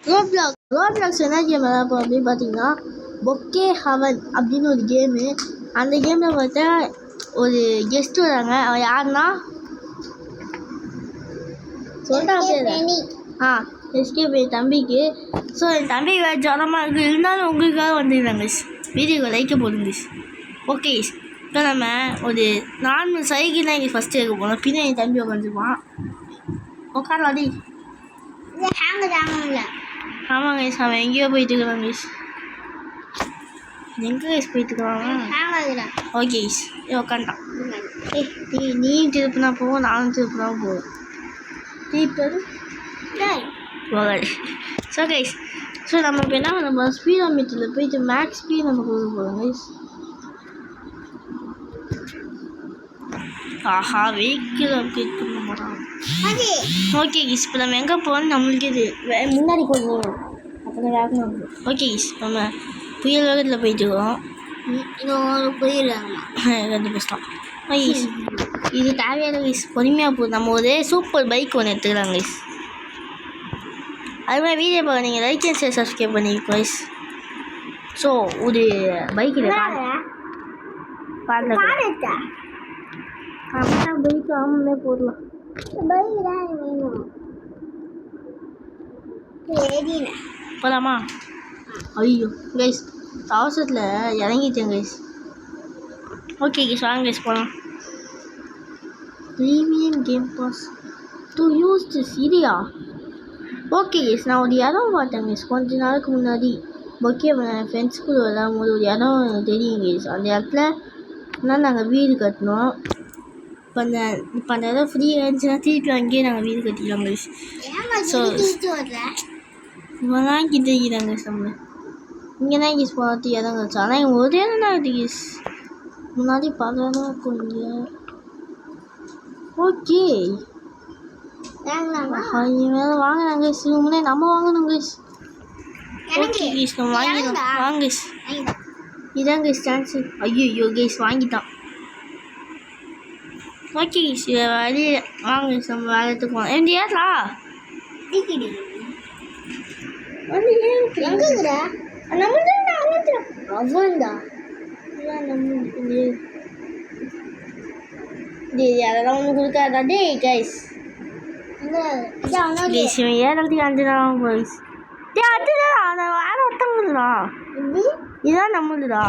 Roblox என்ன game விளையாடுறோம் அப்படின்னு பார்த்தீங்கன்னா பொக்கே ஹவன் அப்படின்னு ஒரு கேமு. அந்த கேமில் பார்த்தா ஒரு கெஸ்ட் வராங்க. அவன் யாருன்னா சொல்லிட்டா எஸ்கே தம்பிக்கு. ஸோ என் தம்பிக்கு வேறு ஜுரமாக இருக்குது, இருந்தாலும் உங்களுக்காக வந்துடுறாங்க. வீடியோவை லைக்க போடுங்க. ஓகே, இப்போ நம்ம ஒரு 4 சைக்கிள் தான் இங்கே ஃபஸ்ட்டு இருக்க போகிறோம். பின்ன என் தம்பி உட்காந்துருப்பான். உட்காரலாடி. ஆமாங்க கைஸ், அவன் எங்கேயோ போயிட்டு இருக்கிறான் கைஸ். எங்கே கைஸ் போயிட்டு இருக்கிறான்? ஓகே கைஸ், உட்காந்துட்டான். நீயும் திருப்பினா போவோம், நானும் திருப்பினா போவோம். திருப்பது ஸோ கைஸ், ஸோ நம்ம இப்போ என்ன நம்ம ஸ்பீடோமீட்டரில் போயிட்டு மேக்ஸ் ஸ்பீட் நம்ம கொடுக்க போகிறோம் கைஸ். ஆஹா, வெஹிக்கிள் அப்டேட் பண்ண போகிறான். ஓகே கைஸ், இப்போ நம்ம எங்கே போகணும் நம்மளுக்கு இது முன்னாடி போகணும். அப்புறம் வேகணும். ஓகே கைஸ், நம்ம புயல் வேகத்தில் போயிட்டு இருக்கோம். புயல் வேகமாக பேசலாம். கைஸ், இது தேவையான கைஸ், பொறுமையாக போகுது. நம்ம ஒரு சூப்பர் பைக் ஒன்று எடுத்துக்கலாம் கைஸ். அது மாதிரி வீடியோ பார்க்க நீங்கள் லைக் அண்ட் ஷேர் சப்ஸ்கிரைப் பண்ணிக்கோ கைஸ். ஸோ ஒரு பைக்கில் பைக்கு ஆமாமே போடலாம். போகலாமா? ஐயோ கைஸ், அவசரத்தில் இறங்கிட்டேன் கைஸ். ஓகே கைஸ், வாங்க கைஸ் போகலாம். Premium game pass to use this idea. ஓகே கைஸ், நான் ஒரு இடம் பார்த்தேன் கைஸ் கொஞ்ச நாளுக்கு முன்னாடி. ஓகே, என் ஃப்ரெண்ட்ஸ் கூட விளாடும் போது ஒரு இடம் தெரியும் கைஸ். அந்த இடத்துல தான் நாங்கள் வீடு கட்டினோம். இப்போ அந்த இடம் ஃப்ரீ ஆயிடுச்சுன்னா திருப்பி அங்கேயே நாங்கள் வீடு கட்டிக்கலாம் கைஸ். ஸோ இவன் கிட்ட இருக்கிறாங்க கைஸ். நம்ம இங்கே தான் கைஸ் பார்த்து இடம் கழிச்சு. ஆனால் இவங்க ஒரு இடம் தான் இருக்குது கைஸ். முன்னாடி பக்கம் இருக்கும் இங்கே. ஓகே மேலே வாங்கினாங்க கைஸ். முன்னாடி நம்ம வாங்கணும் கைஸ். ஓகே கைஸ், நம்ம வாங்கிடலாம். வாங்க கைஸ், இதான் கைஸ் சான்ஸு. ஐயோ கைஸ் வாங்கிட்டான். ஓகே கைஸ், வழியில் வாங்க கைஸ், நம்ம வேலைக்கு போகலாம். எந்த ஏறா அதெல்லாம் ஒன்று கொடுக்காதா டே கைஸ். ஏறதுக்கு 5 நாள் கைஸ். அதுதான் வேற ஒருத்தவங்களுடா, இதுதான் நம்மளுடா.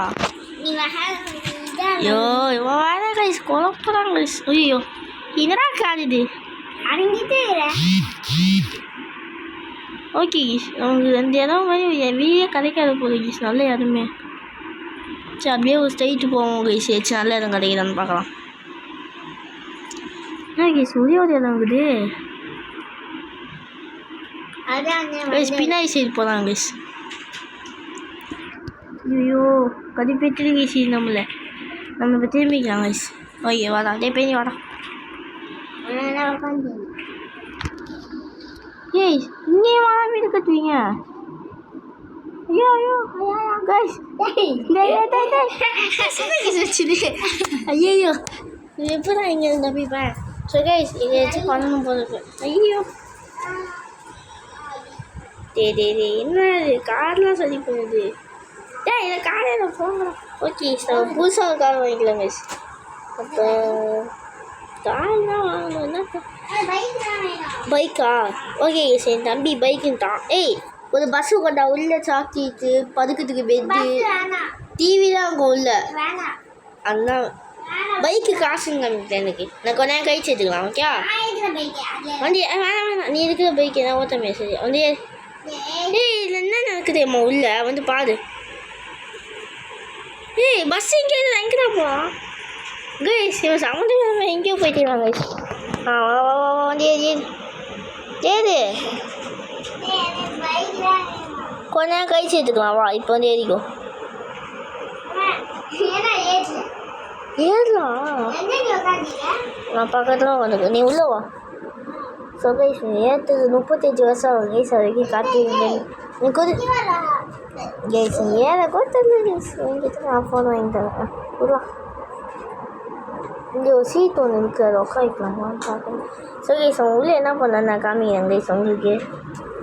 ஐயோ இவன் வேற கைஸ் குழப்பறாங்க கைஸ். ஐயோ என்னடா காடுது அடங்கிட்டே. ஓகே கைஸ், நமக்கு அந்த இடம் மாதிரி வீடே கிடைக்காது போல கைஸ். நல்ல இடமே. சரி, அப்படியே ஒரு ஸ்ட்ரைட்டு போவோம் கைஸ். ஏச்சு நல்ல இடம் கிடைக்குதான்னு பார்க்கலாம். என்ன கைஸ் ஒரே ஒரு இடம் இருக்குது கைஸ். பின்னாடி சைடு போகலாம் கைஸ். ஐயோ கடிப்பேற்று கைஸ். நம்மள நம்ம இப்போ திரும்பிக்கலாம் கைஸ். ஓகே வாடா, டே பேணி வாடா. ஏய் இங்கேயும் வாடா, வீடு கட்டுவீங்க. ஐயோ கைஸ், ஐயோ எப்படா இங்கே தப்பிப்பேன். ஸோ கைஸ், இதை வச்சு பண்ணணும் போல இருக்கு. ஐயோ என்ன கார்லாம் சரி பண்ணுது. இந்த காரை நான் போகிறேன். ஓகே, நம்ம புதுசாக ஒரு கார் வாங்கிக்கலாம் கைஸ். அப்போ கார்லாம் வாங்கணும். என்ன பைக்கா? ஓகே கைஸ், என் தம்பி பைக்குன்ட்டான். ஏய் ஒரு பஸ்ஸு கொண்டா, உள்ள சாக்லேட்டு, பதுக்கிறதுக்கு பெட்டு, டிவி தான் அங்கே உள்ள. அண்ணா பைக்கு காசுங்க எனக்கு. நான் கொஞ்ச நேரம் கழிச்சு எடுத்துக்கலாம். ஓகே வண்டி வேணாம். நீ இருக்கிற பைக்கு நான் ஓட்ட மேசேஜ் வந்து. ஏய் இதில் என்ன நடக்குதும்மா உள்ள வந்து பாரு. ஏய் பஸ் எங்கே தான் போகலாம் கைஸ். இவன் சம்மந்தம் எங்கேயோ போயிட்டுருக்கான் கைஸ். வண்டி ஏது கொஞ்ச நேரம் கழிச்சு எடுத்துக்கலாம். வா இப்போ வந்து ஏறிக்கோ. ஏறலாம், நான் பக்கத்தில் வந்துருக்கு. நீ உள்ள வா. ஸோ கைஸ், ஏற்றுக்கு 35 வருஷம் ஆகும் கைஸ். அது வரைக்கும் காட்டியிருந்தேன். நீ கொடு கைஸ். ஏற கொடுத்தது கைஸ். என்கிட்ட நான் ஃபோன் வாங்கி தரேன். கொடுவா. இங்கே ஒரு சீட் ஒன்று இருக்குது, அதை உட்காந்துக்கலாமான்னு பார்க்கணும். ஸோ கைஸ், அவங்க உள்ளே என்ன பண்ணேன் நான் காமிக்கிறேன் கைஸ் உங்களுக்கு.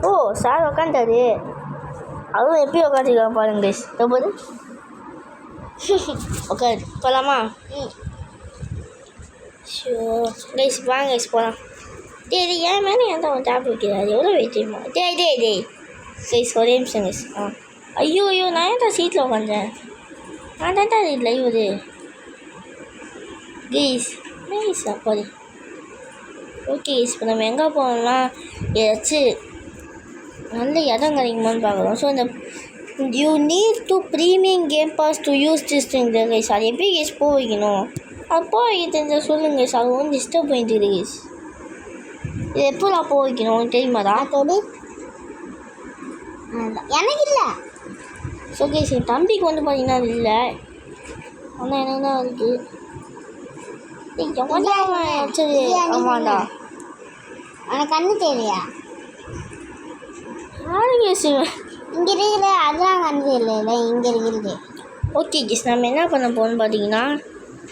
ஓ சார் உட்காந்துட்டாரு. அதுவும் எப்படி உட்காந்துருக்காங்க பாருங்க கைஸ். போது உட்காரு போகலாமா? ஷோ கைஸ் வாங்க கைஸ் போகலாம். டேய் ஏன் மேலே எந்த அவன் டேப் வைக்கிறாரு? எவ்வளோ வெயிட் தெரியுமா? டேய் கைஸ் ஒரே நிமிஷம் கைஸ். ஐயோ நான் ஏன்டா சீட்டில் உட்காந்தேன்? நான் தான்டா லைவ் இது கைஸ் அப்போது. ஓகே கைஸ் இப்போ நம்ம எங்கே போகணும்னா ஏதாச்சும் நல்ல இடம் கிடைக்குமான்னு பார்க்குறோம். ஸோ இந்த you need to premium game pass to use this thing guys. அது எப்படி கைஸ் போக வைக்கணும்? அது போக வைக்க தெரிஞ்ச சொல்லுங்க கைஸ். அது வந்து டிஸ்டர்ப் பண்ணிட்டு இருக்குது கைஸ். இது எப்போ நான் போக வைக்கணும் தெரியுமாடா? எனக்கு இல்லை. ஸோ கைஸ் என் தம்பிக்கு வந்து பார்த்தீங்கன்னா அது இல்லை. ஆனால் எனக்கு தான் இருக்குது. சரி ஆமாண்டா. எனக்கு கண்ணு தெரியலையா? இங்கே இருக்கிற அதெல்லாம் கண்ணு தெரியல. இங்கே இருக்கிறது. ஓகே கிஸ் நம்ம என்ன பண்ண போகணும்னு பார்த்தீங்கன்னா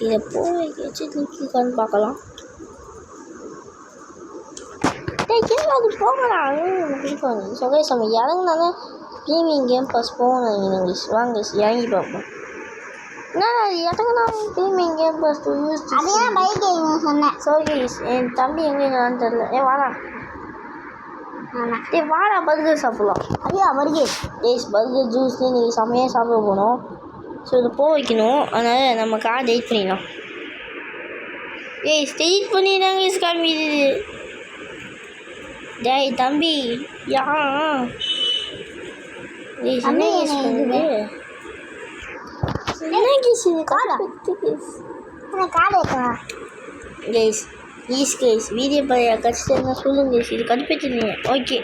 இதை போய் வச்சு தூக்கிக்கான்னு பார்க்கலாம். அது போகலாம். ஸோ கைஸ் நம்ம இறங்கினாலும் ப்ரீமியம் கேம் பாஸ் போகணும் கைஸ். வாங்க கைஸ் இறங்கி பார்ப்போம். இறங்கினா premium game pass to use. அதையும் பைக் சொன்னேன். ஸோ கைஸ் என் தம்பி எங்கே இருக்கான்னு தெரியல. வாடா வாடா பர்கர் சாப்பிட்லாம். ஐயா பர்கர் பர்கர் ஜூஸ் நீங்கள் செம்மையாக சாப்பிட போகணும். ஸோ இதை போக வைக்கணும். அதனால் நம்ம கார் டெய்ட் பண்ணிடலாம். ஸ்டெயிட் பண்ணிடுறாங்க காமிது. டேய் தம்பி யா வீடியோ கஷ்டம் சொல்லுங்க கைஸ். இது கடுப்பேற்றுங்க. ஓகே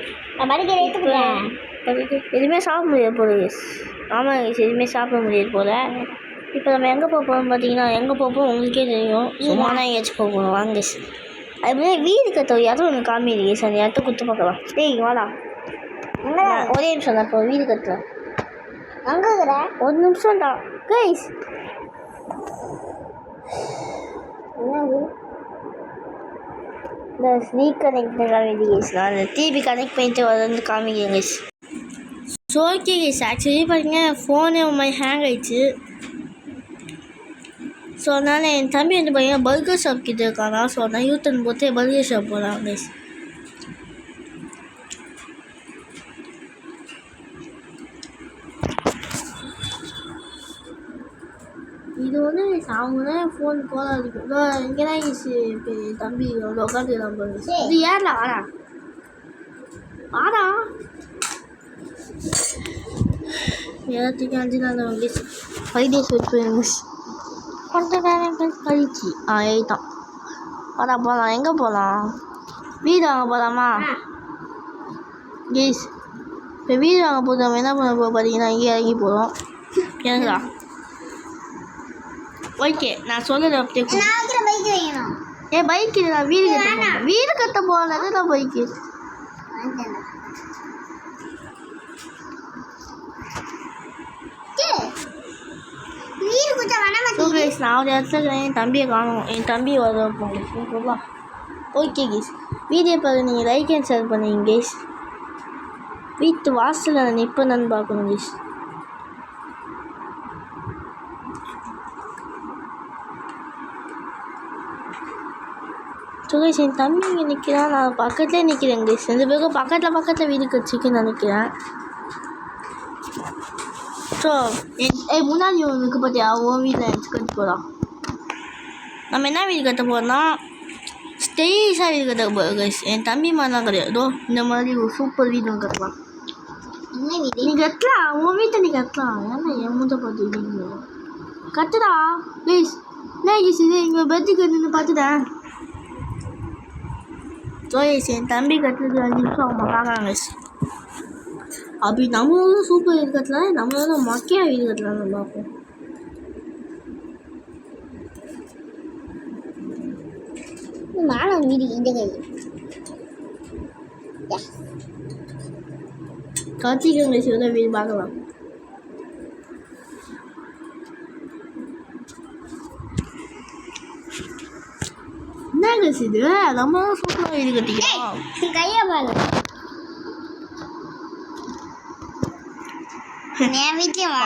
எதுவுமே சாப்பிட முடியாது போல கைஸ். ஆமாம் கைஸ் எதுவுமே சாப்பிட முடியாது போல். இப்போ நம்ம எங்கே போகிறோம் பார்த்தீங்கன்னா எங்கே போகிறோம் உங்களுக்கே தெரியும். சும்மா தான் எங்கேயாச்சும் போகணும். வாங்க கைஸ். அதுமாதிரி வீடு கட்ட யாரும் ஒன்று காமிடு கைஸ். அந்த இடத்த குத்து பார்க்கலாம். டேய் வாடா ஒரே நிமிஷம் தான். இப்போ வீடு கட்டுறேன். அங்கே ஒரு நிமிஷம் தான் கைஸ். இந்த ஸ்னீக் கனெக்ட் காமிது கைஸ். நான் அந்த டிவி கனெக்ட் பண்ணிட்டு வந்து காமிக்கிறேன் guys. So okay guys actually பார்த்தீங்கன்னா ஃபோனே மாதிரி ஹேங் ஆயிடுச்சு. ஸோ அதனால் என் தம்பி வந்து பார்த்தீங்கன்னா பர்கர் ஷாப் கிட்ட இருக்கானா. ஸோ அதனால் யூட்டன் போட்டு பர்கர் ஷாப் போகலாம் கைஸ். இது வந்து அவங்க தான் ஃபோன் கோலாக இருக்கும். இங்கே தான் இப்போ தம்பி அவ்வளோ உட்காந்துக்கலாம் போகுது. இது ஏறல வாடா எல்லாத்துக்கும் 5 நாள் கைஸ். 5 days வெயிட் பண்ணுங்க மிஸ். கொஞ்சம் நேரம் கழிச்சு ஏறிட்டான். வாடா போகலாம். எங்கே போகலாம்? வீடு வாங்க போகலாமா கைஸ்? இப்போ வீடு வாங்க போது நம்ம என்ன பண்ண போகிறோம் பார்த்தீங்கன்னா இங்கே இறங்கி போகிறோம். எனக்குதா ஓகே நான் சொல்லுறது அப்படியே பைக் வைக்கணும். பைக் இல்லை நான் வீடு கட்ட போகல தான் பைக்கு. நான் ஒரு இடத்துல என் தம்பியை காணும். என் தம்பி வர போங்க. ஓகே கேஸ் வீடியோ பார்த்து நீங்கள் லைக் அண்ட் ஷேர் பண்ணுவீங்க கேஸ். வீட்டு வாசலில் நான் நிற்பேன்னு பார்க்கணும் கேஸ். ஸோ கைஸ் என் தம்பி இங்கே நிற்கிறான். நான் பக்கத்துலேயே நிற்கிறேன் கைஸ். 2 பேருக்கும் பக்கத்தில் வீடு கட்சிக்குன்னு நினைக்கிறேன். ஸோ முன்னாடி ஒன்றுக்கு பார்த்தியா உன் வீட்டில் எனக்கு கட்டு போகலாம். நம்ம என்ன வீடு கட்ட போகிறோம்னா ஸ்டெயிஸாக வீடு கட்ட போகிறோம் கைஸ். என் தம்பி மாதிரிலாம் கிடையாது. இந்த மாதிரி ஒரு சூப்பர் வீடு ஒன்று கட்டலாம். என்ன வீடு நீ கட்டலாம்? உன் வீட்டை நீ கட்டலாம். ஏன்னா என் மூஞ்ச பார்த்து வீடு கட்டுடா ப்ளீஸ். என்ன கைஸ் இது இங்கே பெட்டுக்கு நின்று பார்த்துட்டேன். ஸோ என் தம்பி கட்டுறது 5 நிமிஷம் அவங்க பார்க்குறாங்க கைஸ். அப்படி நம்மளும் சூப்பர் வீடு கட்டலாம். நம்மளால மொக்கையாக வீடு கட்டலாம். நம்ம பார்ப்போம். மேலே வீடு இந்த கை கார்த்திகை சிவன வீடு பார்க்கலாம். என்ன கைஸ் இது? நம்ம சூப்பராக வீடு கட்டிக்கலாம். கையை பாரு என் வீட்லயும் வா.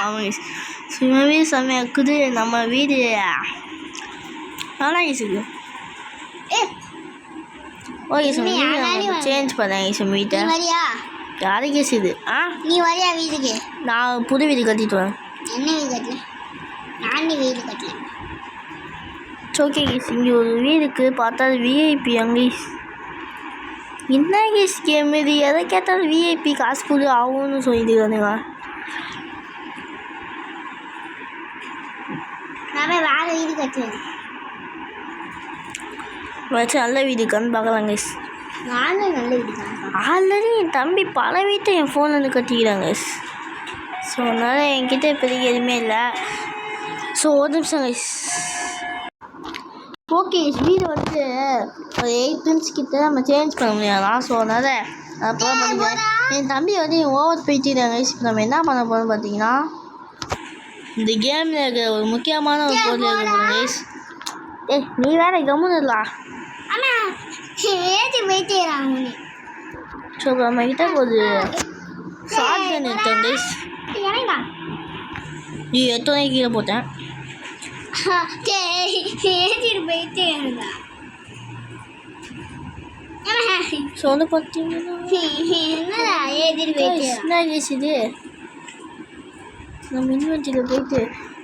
சும்மாவே செம்மையாக இருக்குது நம்ம வீடு. நல்லா இருக்குது. ஓகே சார், சேஞ்ச் பண்ணேன் வீட்டை. வரியா? யாருக்கு இது? நீ வரியா வீட்டுக்கு? நான் புது வீடு கட்டிட்டு வரேன். என்ன வீடு கட்டல? நான் வீடு கட்டல. ஓகே கேஸ், இங்கே ஒரு வீடுக்கு பார்த்தா விஐபி அங்கே என்ன கேஸ் கேம் இது? எதை கேட்டாலும் விஐபி காசு கொடு ஆகும்னு சொல்லிட்டு வந்துங்க. நான் வேறு வீடு கட்டுவேன். வச்சு நல்ல வீடுக்கான்னு பார்க்கலாம் கேஸ். நானும் நல்ல வீடு தான். ஆல்ரெடி என் தம்பி பல வீட்டை என் ஃபோன்லேருந்து கட்டிக்கிறாங்க. ஸோ அதனால் என்கிட்ட இப்போதைக்கு எதுவுமே இல்லை. ஸோ ஒரு நிமிஷம் கைஸ். ஓகே, வீடு வந்து ஒரு 8 மினிட்ஸ் கிட்ட நம்ம சேஞ்ச் பண்ண முடியாதான். ஸோ அதனால் அப்போலாம் பண்ணிக்கிறேன். என் தம்பி வந்து ஓவர் போயிட்டுறாங்க. இப்போ நம்ம என்ன பண்ண போகிறோம் பார்த்தீங்கன்னா, இந்த கேமில் இருக்கிற ஒரு முக்கியமான ஒரு பொருள் இருக்க போகிறோம் கைஸ். நீ வேற கம்முன்னுடா. ஸோ நம்ம கிட்ட ஒரு ஷார்ட் கன் இருக்கேன் கைஸ். நீ எத்தனை கீழே போட்டேன். ஸோ வந்து பார்த்தீங்கன்னா என்ன கேஸ் இது, நம்ம இன்வென்ட்ரியில் போயிட்டு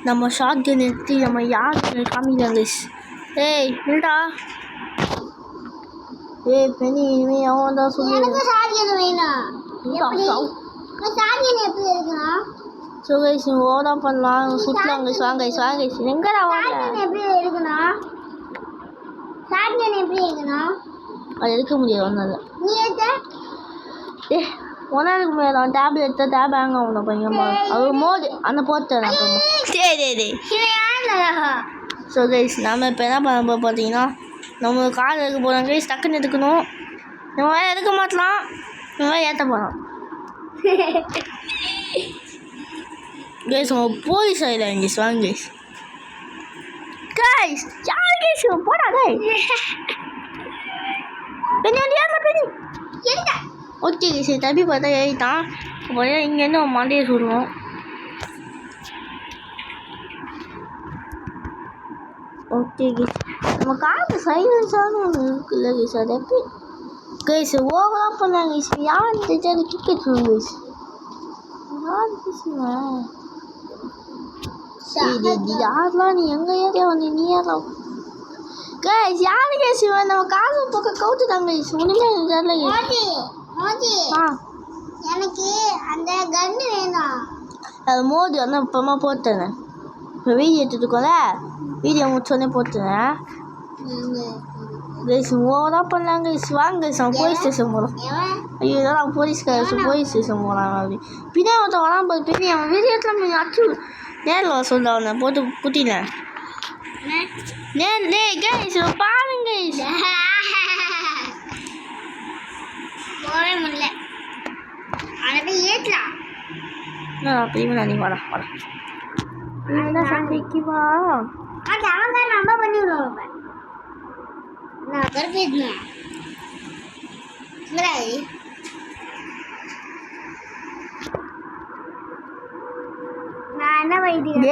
நம்ம ஷார்ட் கன் எடுத்து நம்ம யாருக்கு காமிக்கலாம் கைஸ். ஏய் இல்லடா, ஏய் பெனி, இனிமே அவன் தான் சொல்லு. ஸோ கைஸ் ஓடா பண்ணலாம், சுற்றலாம் கைஸ். வாங்க கைஸ், வாங்க கைஸ். எங்கடா எப்படி எடுக்கணும்? எப்படி எடுக்கணும்? அது எடுக்க முடியாது ஒன்றால். நீ ஒன்றா எடுக்க முடியாது. அவன் டேப்லெட் எடுத்தால் டேப் ஹேங் ஆகணும் பையன். அது மோடு அந்த போட்டேன் நான் அப்புறமா. சரி. ஸோ கைஸ் நம்ம இப்போ என்ன பண்ண போகிறோம் பார்த்தீங்கன்னா, நம்ம கார் எடுக்க போகிறோம் கைஸ். டக்குன்னு எடுக்கணும். நம்ம வேறு எடுக்க மாட்டலாம், நம்ம வேறு ஏற்ற போகிறோம் கைஸ். நம்ம போலீஸ் ஆகிடலாம் கைஸ். வாங்க கைஸ். கைஸ் யார் கைஸ் போடா டேய். பெண்ணு வந்து ஏறல பெண்ணு. ஓகே கைஸ், தம்பி பார்த்தா ஏறிட்டான். அப்போ இங்கேருந்து அவன் மண்டையை சுடுவோம். ஓகே கைஸ், நம்ம காற்று சைலன்ஸான ஒன்று இருக்குல்ல கைஸ், அது எப்படி கைஸ் ஓவராக பண்ணாங்க கைஸ். யார் தெரியாது கிரிக்கெட் சொல்லுங்க கைஸ். யார் பேசுவேன் யாரெலாம் நீ எங்கே ஏரியா வந்து நீ ஏறலாம் கைஸ். யாரு கைஸ் நம்ம காசு பக்கம் கவுத்துட்டாங்க கைஸ். ஒன்றுமே தெரியல கைஸ். எனக்கு அந்த கன்று வேணும். அது மோதி வந்து அப்புறமா போட்டுறேன். இப்போ வீடியோ எடுத்துக்கோல, வீடியோ முடிச்சோடனே போட்டுறேன் கைஸ். ஓவராக பண்ணாங்க கைஸ். வாங்க கைஸ், அவன் போலீஸ் ஸ்டேஷன் போகலாம். ஐயோ இதெல்லாம் போலீஸ் ஸ்டேஷன் போகலாம். அப்படி பின்னாடி ஒருத்தன் வரான் போது பின்னாடி அவன் வீடியோ எடுத்துலாம் அச்சு நேரில் சொல்ல அவனை போட்டு குட்டினேன். கைஸ் பாருங்க கைஸ். போகவே முடியல. அதை போய் ஏற்றலாம். அப்படியே நீ வாடா என்ன சண்டைக்கு வா. அது அவன் தான் நம்ம பண்ணிவிடுவோம். நான் கருப்பேற்றினேன். நான் என்ன வைத்தியம்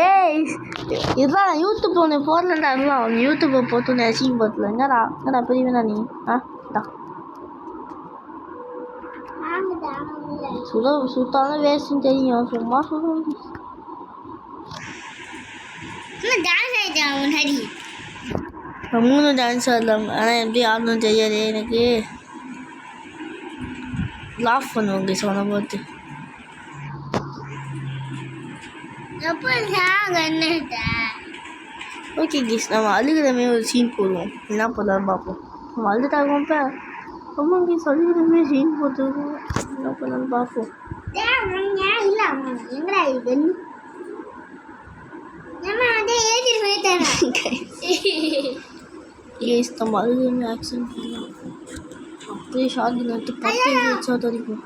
இதுதான் யூடியூப் ஒன்று போடலண்டா. அதுதான் யூடியூப்பை போட்டு அசிங்க போட்டல. என்னடா பெரியவனா நீ? சுத்தாலும் வேஸ்ட்னு தெரியும், சும்மா சொல்லுவோம். டான்ஸ் ஆடலாம், ஆனால் எப்படி ஆடணும் தெரியாது எனக்கு. லாஃப் பண்ணுவாங்க சொன்ன பார்த்து. ஓகே கீஸ், நம்ம அழுகிறமே ஒரு சீன் போடுவோம். என்ன பண்ணலாம் பார்ப்போம். நம்ம அழுதுட்டாகும் இப்போ ரொம்ப கீஸ் அழுகிறமே சீன் போட்டுருவோம். என்ன பண்ணலான்னு பார்ப்போம். கேஸ் நம்ம அழுகிறமே ஆக்ஷன் பண்ணலாம். அப்படியே ஷார்ட் நட்டு 10 வச்சா தடிப்போம்.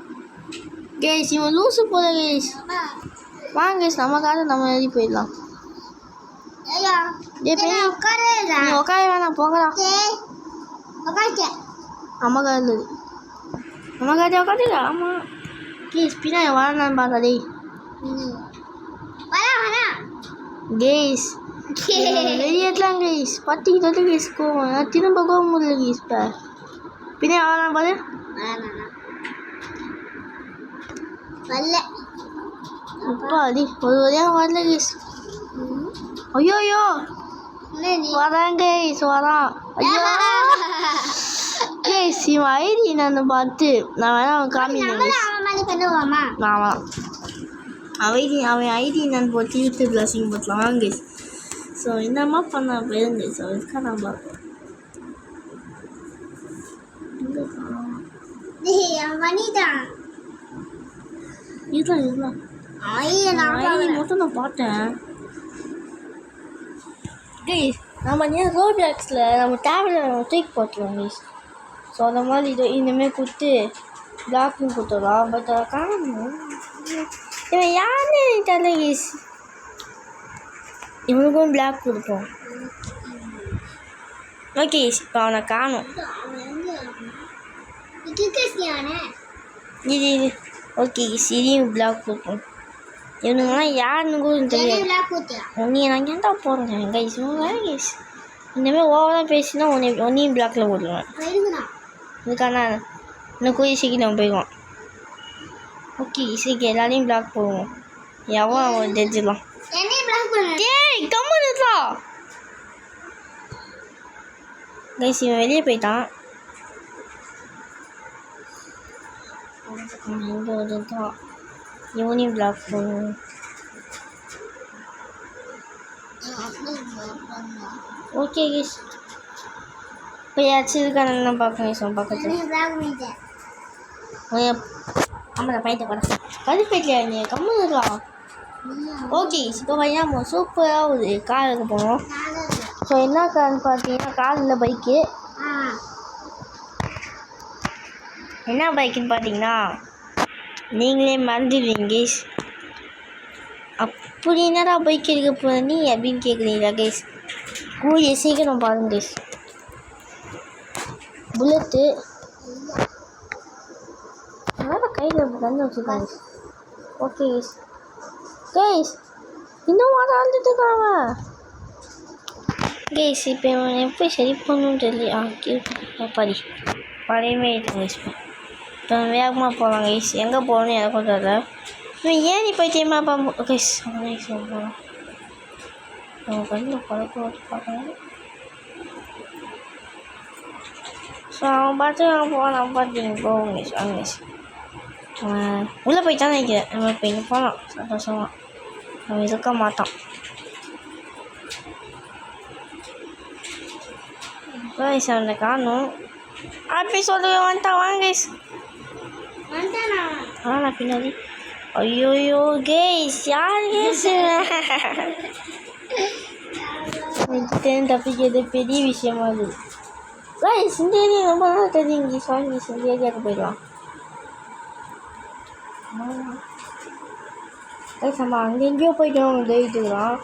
கேஸ் இவன் லூஸு போல கேஸ். வாங்க கேஸ், நமக்காக நம்ம எழுதி போயிடலாம். நீ உட்கார வேணாம் போங்கடா. அம்மாக்கா இருந்தது அம்மாக்காட்டி உட்காந்துக்கா. ஆமாம் கேஸ் பின்னாடி வரலான்னு பார்க்காதே. வரா கேஸ் வெளியேற்றலாம் கேஸ் பத்திக்கிட்டு கேஸ் கோவம் நான் திரும்ப கோவம் முடியல கேஸ் இப்போ பின்னே ஆகலாம் பாரு வரல அப்பா அடி ஒரு வழியாக வரல கேஸ் ஐயோ வரான் கேஸ் வரான் ஐயோ கேஸ் இவன் ஐடி நான் பார்த்து நான் வேணா அவன் காமிக்கிறேன் கேஸ் அவன் மாதிரி பண்ணுவாமா ஆமாம் அவன் ஐடி நான் போட்டு யூடியூப்ல சிங் போட்டலாம் கேஸ் ஸோ என்னம்மா பண்ண போயிருங்க ஸோ இதுக்காக நான் பார்ப்போம் அவன் பண்ணிட்டான் இதுதான் ஐடி மட்டும் நான் பார்த்தேன் கேஸ் நம்ம ஏன் ரோப்ளாக்ஸில் நம்ம டேப்ல நம்ம தூக்கி போட்டுருவோம் கேஸ் ஸோ அந்த மாதிரி இது இந்தமாரி கொடுத்து பிளாக்னு கொடுத்துடலாம் பட் அதை காணும் இவன் யாருன்னு தெரியல கேஸ் இவனுக்கும் பிளாக் கொடுப்போம் ஓகே இப்போ அவனை காணும் இது ஓகே இதையும் பிளாக் கொடுப்போம் இவனுங்கெல்லாம் யாருன்னு கூட தெரியாது உன்னைய நான் ஏன்டா போடுறேன் கைஸ் வேறு கேஸ் இந்தமாதிரி ஓவராக பேசினா ஒன்றையும் பிளாக்ல போட்டுருவேன் இதுக்கான இன்னும் கூடிய சீக்கிரம் போயிடுவான் ஓகே சீக்கிரம் எல்லாரையும் பிளாக் போடுவோம் எவன் அவன் தெரிஞ்சிடலாம் ஏய் கம்முனுதா கைஸ் இவன் வெளியே போயிட்டான் இங்கே வந்துட்டான் இவனையும் பிளாக் பண்ணுவோம் ஓகே கைஸ் இப்போ யாச்சும் இருக்கானு பார்க்கணும் கைஸ் பக்கத்தில் ஆமாம் பையத்தை கூட கருப்பேட்டியா நீ கம்முனுதா ஓகே இப்போ பையன் நம்ம சூப்பராக ஒரு காருக்கு போனோம் ஸோ என்ன கார்னு பார்த்தீங்கன்னா கார் இல்லை பைக்கு என்ன பைக்குன்னு பார்த்தீங்கன்னா நீங்களே மறந்துடுவீங்க கேஸ் அப்படி என்னடா பைக் எடுக்க போகிற நீ அப்படின்னு கேட்குறீங்களா கேஸ் கூடிய சீக்கிரம் பாருங்க கேஸ் புல்லட்டு அதனால் கையில் கண்டு வச்சுருக்காங்க ஓகே கேஸ் கேஸ் இன்னும் வாழ்ந்துட்டுருக்காங்க கேஸ் இப்போ இவன் எப்படி சரி பண்ணணும்னு தெரியல படி பழையமே இருக்கு கேஸ் இப்போ வேகமாக போகலாம் கேஸ் எங்கே போகணும்னு எனக்கும் தெரியல இவன் ஏன் நீ பைத்தியமா கேஸ் போகலாம் நம்ம கண்ணில் பழக்கம் வச்சு பார்க்கணும் ஸோ அவன் பார்த்து அவன் போவான் நம்ம பார்த்து போவோம் கேஸ் வாங்க கேஸ் உள்ளே போயிட்டான்னு நினைக்கிறேன் நம்ம இப்போ இங்கே போகலாம் சந்தோஷமாக அவன் இருக்க மாட்டான் கைஸ் அவனை காணும் அப்படி சொல்லுவே வந்துட்டான் வாங்க கைஸ் நான் பின்னாடி ஐயோயோ கேஸ் யார் கேஸ் தப்பிக்கிறது பெரிய விஷயமா இருக்குது கைஸ் இந்த ஏரியா ரொம்ப நாள் தெரியும் கேஸ் வாங்க கேஸ் இந்த ஏரியாவுக்கு போயிடலாம் கைஸ் நம்ம அங்கே எங்கேயோ போயிட்டோம் தைரியத்துக்குலாம்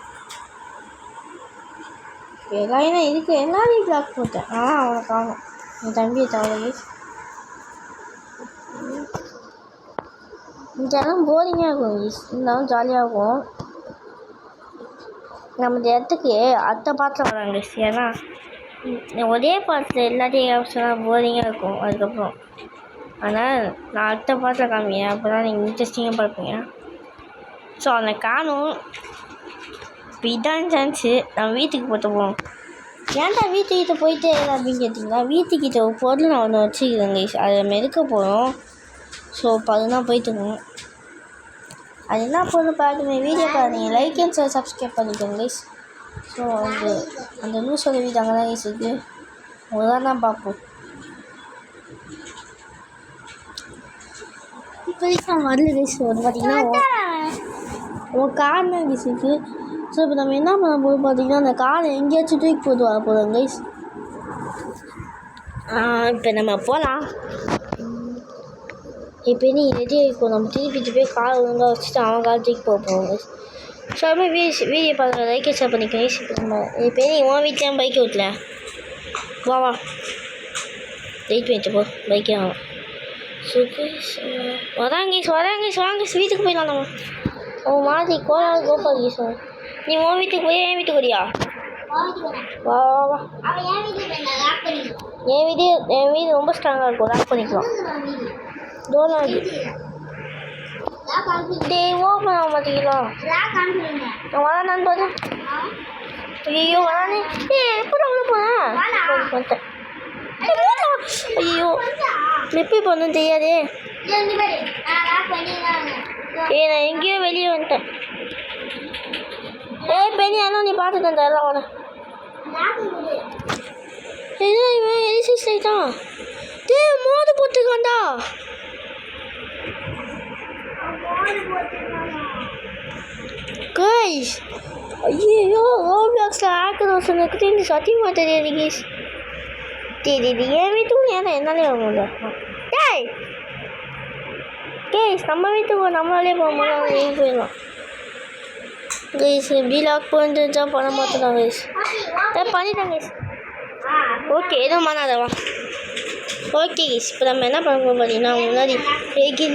எல்லாரும் இதுக்கு எல்லாரையும் பிளாக் போட்டேன் அவனை காணும் என் தம்பியை தவிர கேஸ் இதெல்லாம் போரிங்காக இருக்கும் கேஸ் இருந்தாலும் ஜாலியாக இருக்கும் நம்ம இந்த இடத்துக்கு அடுத்த பாட்டில் வராங்க கேஸ் ஏன்னா ஒரே பாட்டில் எல்லாத்தையும் சொன்னால் போரிங்காக இருக்கும் அதுக்கப்புறம் அதனால் நான் அடுத்த பாட்டில் காமிக்கிறேன் அப்போ தான் நீங்கள் இன்ட்ரெஸ்டிங்காக பார்ப்பீங்க ஸோ அவனை காணும் இப்போ இதான் சான்ஸு நம்ம வீட்டுக்கு போட்டு போவோம் ஏன்டா வீட்டுக்கிட்ட போயிட்டே அப்படின்னு கேட்டிங்கன்னா வீட்டுக்கிட்ட ஒரு பொருள் நான் ஒன்று வச்சுக்கிறேன் கைஸ் அதை மெதுக்க போகிறோம் ஸோ இப்போ அதுதான் போயிட்டுருக்கோம் அது என்ன பொருள் பாருங்க வீடியோ பாருங்கள் லைக் அண்ட் ஷேர் சப்ஸ்கிரைப் பண்ணிக்கோங்க கைஸ் ஸோ அந்த லூஸோட வீடு அங்கே தான் கைஸ் இருக்குது உங்களாம் தான் பார்ப்போம் இப்போதைக்கு நான் வரல கைஸ் வந்து பார்த்தீங்கன்னா உன் கார் தான் கைஸ் இருக்குது ஸோ இப்போ நம்ம என்ன பண்ண போது பார்த்தீங்கன்னா அந்த காரை எங்கேயாச்சும் தூக்கி போட்டு வர போகிறோம் கைஸ் இப்போ நம்ம போகலாம் இப்போ நீ ரெடி ஆகிப்போம் நம்ம திருப்பிட்டு போய் கார் ஒழுங்காக வச்சுட்டு அவன் கார் தூக்கி போக போவோம் கைஸ் ஸோ அப்படியே வீடியோ பார்க்குற லைக் ஷேர் பண்ணிக்க கைஸ் இப்போ நம்ம இப்போ நீ உன் வீட்டில் பைக் ஓட்டல வா வெயிட் பண்ணிட்டு போ பைக்கே வாங்க ஸோ கைஸ் வராங்க கைஸ் வாங்க வீட்டுக்கு போயிடலாம் நம்ம உன் மாதிரி கோலாறு கோபால் ஈஸ்வரன் நீ உன் வீட்டுக்கு போய் என் வீட்டுக்கு வரியா வா வா வா என் வீடு ரொம்ப ஸ்ட்ராங்காக இருக்கும் லாக் பண்ணிக்கலாம் டோர் டே ஓப்பன் ஆக மாட்டேங்களா நான் வரானான்னு பார்த்தேன் ஐயோ வரானே எப்போ உள்ள போனேன் ஐயோ எப்படி போகணும்னு தெரியாதே நான் எங்கேயோ வெளியே வந்துட்டேன் பெண்ணி ஆனால் நீ பார்த்துட்டேன் எல்லாம் உன இவன் எலிசிஸ் ஆகிட்டான் மோது போட்டுக்காண்டா கைஸ் ஐயோ ரோப்ளாக்ஸில் ஆக்கணும் சொன்னதுக்கு தெரிஞ்சு சத்தியமாக தெரியாது கேஸ் தெரியுது என் வீட்டுக்கும் ஏன்னா என்னாலே வர முடியல டேய் கேஸ் நம்ம வீட்டுக்கு நம்மளாலே போக முடியல நீங்கள் போயிடலாம் கைஸ் எப்படி லாக் பண்ணிட்டு பண்ண மாட்டோம் கைஸ் பண்ணிட்டேன் கைஸ் ஓகே எதுவும் பண்ணாதவா ஓகே கைஸ் இப்போ நம்ம என்ன பண்ண போகிறோம் பார்த்தீங்கன்னா முன்னாடி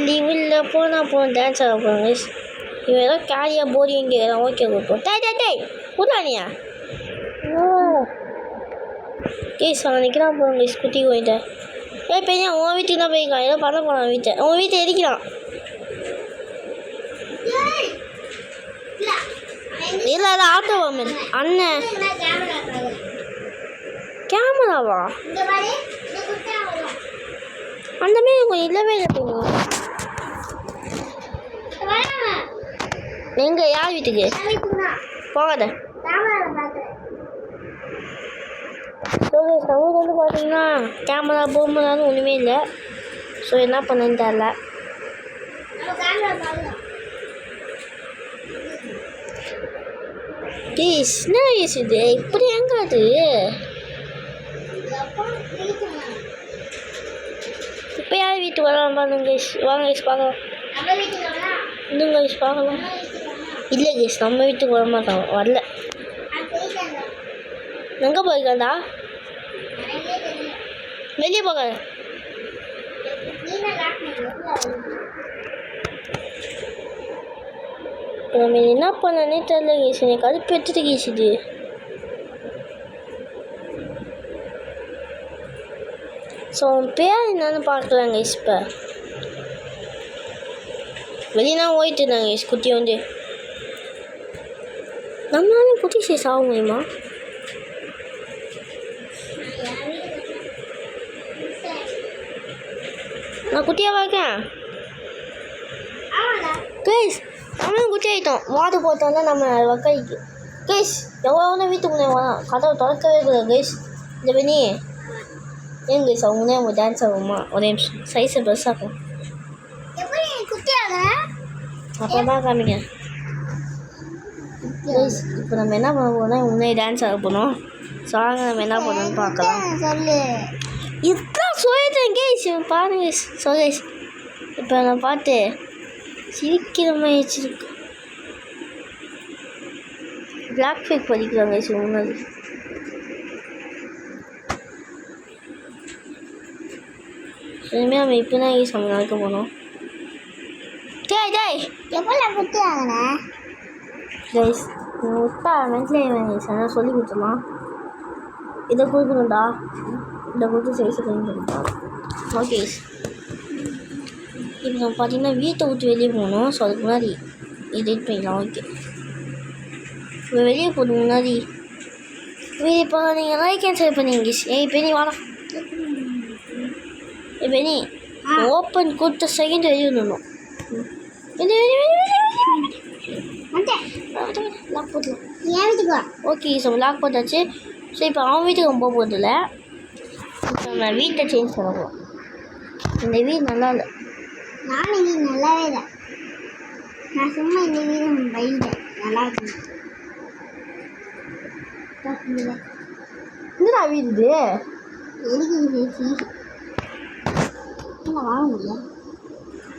லீவில் போனால் டான்ஸ் ஆக போகிறோம் கைஸ் இவன் ஏதோ கேரியாக போடி இங்கே ஓகே கொடுப்போம் டேய் கூட்டானியா கேஸ் அவன் நிற்கிறான் போகிறோம் கைஸ் குட்டி போயிட்ட பெரிய உன் வீட்டுக்கு தான் போயிருக்கான் ஏதோ பண்ண போனான் வீட்டை உன் வீட்டை எரிக்கிறான் இல்லை அது ஆட்டோ வாமன் அண்ணன் கேமராவா அந்த மாரி கொஞ்சம் இல்லவே இல்லை எங்கே யார் வீட்டுக்கு போகாத சமூகம் வந்து பார்த்தீங்கன்னா கேமரா பொம்மரான்னு ஒன்றுமே இல்லை ஸோ என்ன பண்ணேன்னு தெரில ப்ளீஸ் என்ன வயசு இது இப்படி எங்க அது இப்போ யார் வீட்டுக்கு வரலாம் பாருங்க கைஸ் வாங்க கைஸ் பார்க்கலாம் இன்னும் கைஸ் பார்க்கலாம் இல்லை கைஸ் நம்ம வீட்டுக்கு வர மாட்டாங்க வரல எங்கே போயிருக்காண்டா வெளியே போக நம்ம என்ன பண்ணனே தெரியல கேஸ் எனக்கு அது பெற்றுட்டு கேசுது ஸோ அவன் பேர் என்னன்னு பார்க்கலாங்க இப்போ வெளியே ஓயிட்டு இருந்தாங்க குட்டி வந்து நம்மளால குட்டி சைஸ் ஆக முடியுமா நான் குட்டியாக பார்க்கேன் கேஸ் நம்மளும் குட்டி ஆகிட்டோம் வாது போட்டோம்னா நம்ம வக்கைக்கு கேஸ் எவ்வளோ வீட்டுக்கு முன்னே வரான் கதவை திறக்கவே கூடாது கேஸ் இந்த பண்ணி ஏன் கேஸ் அவங்க அவங்க டான்ஸ் ஆகுமா ஒரே நிமிஷம் சைஸை பெருசாகும் அப்புறம் தான் காமிங்க கேஸ் இப்போ நம்ம என்ன பண்ண போகிறோம்னா உன்னே டான்ஸ் ஆக போகணும் சாங்க நம்ம என்ன பண்ணணும்னு பார்க்கலாம் சொல்லு இதுதான் சொல்லிட்டேன் கேஸ் பாருங்க கேஸ் இப்போ நான் பார்த்து சிரிக்கிற மாதிரி வச்சிருக்கு பிளாக் ஃபேக் படிக்கிறாங்க கேஸ் முன்னாடி இனிமேல் நம்ம இப்போ தான் கேஸ் நம்ம நடக்க போனோம் டேய் எப்போ குட்டி ஆகுனே கைஸ் விட்டா மென்ட்லேயே கைஸ் அதான் சொல்லி கொடுத்துடலாம் இதை கொடுக்கணும்டா இதை கொடுத்து சைஸை கம்மி பண்ணிக்கலாம் ஓகே இப்போ நம்ம பார்த்தீங்கன்னா வீட்டை விட்டு வெளியே போகணும் ஸோ அதுக்கு முன்னாடி எடிட் பண்ணிக்கலாம் ஓகே இப்போ வெளியே போகிறதுக்கு முன்னாடி வீடியோ இப்போ நீங்கள் லைக் அண்ட் ஷேர் பண்ணிங்க பெனி வாடா பெனி ஓப்பன் கொடுத்த செகண்ட் வெளியே வந்துடணும் லாக் போடலாம் என் வீட்டுக்கு வா ஓகே ஸோ லாக் போட்டாச்சு ஸோ இப்போ அவன் வீட்டுக்கு ரொம்ப போகிறதில்ல இப்போ நம்ம வீட்டை சேஞ்ச் பண்ண போகிறோம் இந்த வீடு நல்லா இல்லை நானும் இங்கே நல்லாவே இல்லை நான் சும்மா இந்த வீடு வைட்டேன் நல்லா இருக்கு என்னடா வீடு இது எதுக்கு பேசி என்ன வாங்க முடியல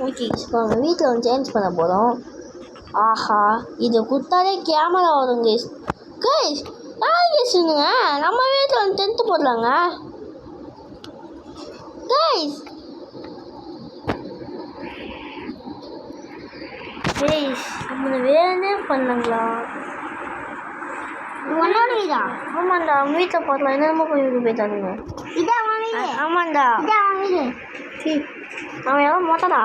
ஓகே இப்போ நம்ம வீட்டில் வந்து சேஞ்ச் பண்ண போகிறோம் ஆஹா இதை கொடுத்தாலே கேமரா வரும் கேஸ் கேஸ் யார் கேஸ் இருந்துங்க நம்ம வீட்டில் வந்து டென்த்து போடலாங்க கேஸ் கைஸ் நம்ம வேணே பண்ணாங்களா? உன்னோட வீடா? ஆமாண்டா, அவங்க வீட்டில் பார்க்கலாம் என்னமோ போய் வீடு போயிட்டானுங்க. இதான் அவன் வீடு. ஆமாண்டா, இதான் அவன் வீடு. அவன் எவ்வளோ மொத்தடா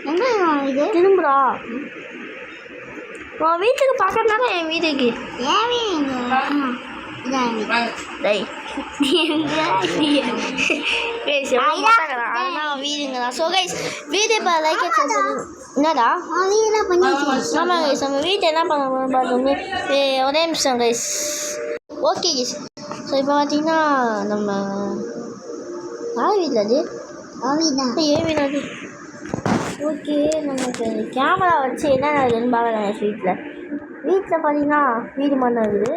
எங்க அவன் வீடு? திரும்புடா. உன் வீட்டுக்கு பக்கத்துனால என் வீட்டுக்கு ஏன் வீடு எங்க? இதான் என் வீடு. டேய் கைஸ் அதான் வீடுங்கண்ணா. ஸோ கைஸ் வீடு இப்போ லைக் என்னடா அவன் வீடெல்லாம் பண்ணி வச்சிருக்கான். ஆமாம் கைஸ் நம்ம வீட்டை என்ன பண்ண போகிறோம் பார்த்தோம்னா ஒரே நிமிஷம் கைஸ். ஓகே கைஸ், ஸோ இப்போ பார்த்தீங்கன்னா நம்ம யார் வீட்டில் அது? அவன் வீடு தான். ஏன் வீடு அது? ஓகே, நமக்கு கேமரா வச்சு என்ன நடக்குதுன்னு பார்க்கலாம் வீட்டில் பார்த்தீங்கன்னா வீடு மாதிரி இருக்குது.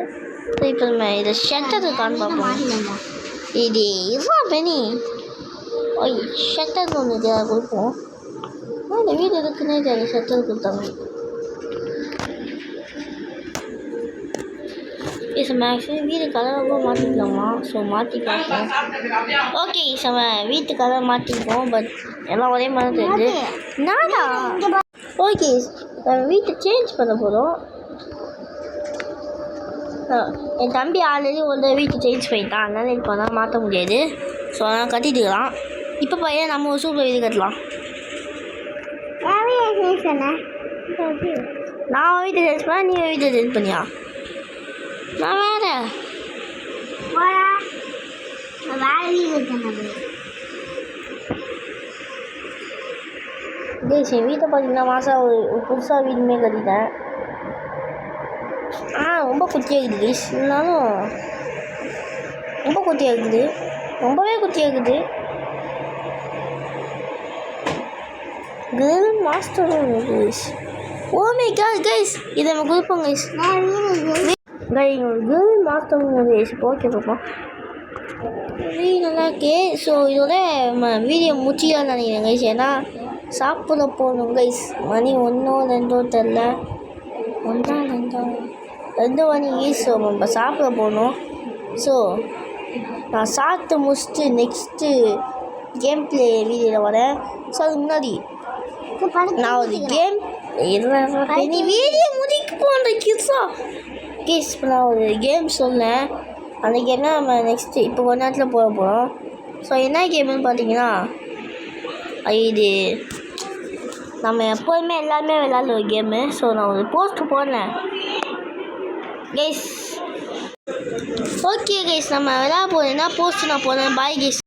ஸோ இப்போ நம்ம இதை ஷட்டர் இருக்கான்னு பார்ப்போம். மாடிலண்டா. இது இதுதான் பெனி. ஓய் ஷட்டர் ஒன்று இதாக கொடுப்போம். இந்த வீடு இருக்குன்னே தெரியும், ஷட்டர் கொடுத்தாங்க. இப்போ மேக்ஸிமம் வீடு கலராக மாற்றிக்கலாமா? ஸோ மாற்றி பார்ப்போம். ஓகே நம்ம வீட்டு கலர் மாற்றிப்போம். பட் எல்லாம் ஒரே மாதிரி தெரியுது. நானா ஓகே நம்ம வீட்டை சேஞ்ச் பண்ண போகிறோம். என் தம்பி ஆல்ரெடி ஒரு வீட்டை சேஞ்ச் பண்ணிட்டான், அதனால் இப்போ தான் மாற்ற முடியாது. ஸோ அதனால் கட்டிட்டுக்கலாம். இப்போ பையன் நம்ம ஒரு சூப்பர் வீடு கட்டலாம். என் வீடு சேஞ்ச் பண்ணேன். நான் வீட்டை சேஞ்ச் பண்ணேன், நீ வீட்டை சேஞ்ச் பண்ணியா? நான் வேறு போடா. நான் வேற வீடு இருக்கேன். சரி வீட்டை பார்த்தீங்கன்னா மாதம் ஒரு புதுசாக வீடுமே கட்டிட்டேன். ரொம்ப குட்டியாக இருக்குது கைஸ். இருந்தாலும் ரொம்ப குட்டியாக இருக்குது, ரொம்பவே குட்டியாக இருக்குது. Girl master guys. Oh my god guys, இதை நம்ம கொடுப்போம் கைஸ். நான் வீடு கைஸ் ஒரு கேர்ள் மாஸ்டர் கைஸ். ஓகே பார்ப்போம். வீடு நல்லா இருக்கே. ஸோ இதோட நம்ம வீடியோ முடிச்சிக்கலாம்னு நினைக்கிறேன் கைஸ். ஏன்னா சாப்பிட போகணும் கைஸ். மணி 1 2 தெரில, 2 மணி. ஸோ நம்ம சாப்பிட போகணும். ஸோ நான் சாப்பிட்டு முடிச்சுட்டு நெக்ஸ்ட்டு கேம் ப்ளே வீடியோவில் வரேன். ஸோ அதுக்கு முன்னாடி நான் ஒரு கேம் நீ வீடியோ முடிக்க போன்ற கிட்ஸா கேஸ். இப்போ நான் ஒரு கேம் சொன்னேன், அந்த கேம் தான் நம்ம நெக்ஸ்ட்டு இப்போ கொஞ்ச நேரத்தில் போக போகிறோம். ஸோ என்ன கேம்னு பார்த்தீங்கன்னா இது நம்ம எப்போதுமே எல்லாருமே விளாட்ற ஒரு கேமு. ஸோ நான் ஒரு போஸ்ட் போடலேன் கைஸ். ஓகே கைஸ், நம்ம விளையாட போகிறேன்னா போஸ்ட் நான் போடுறேன். Bye guys.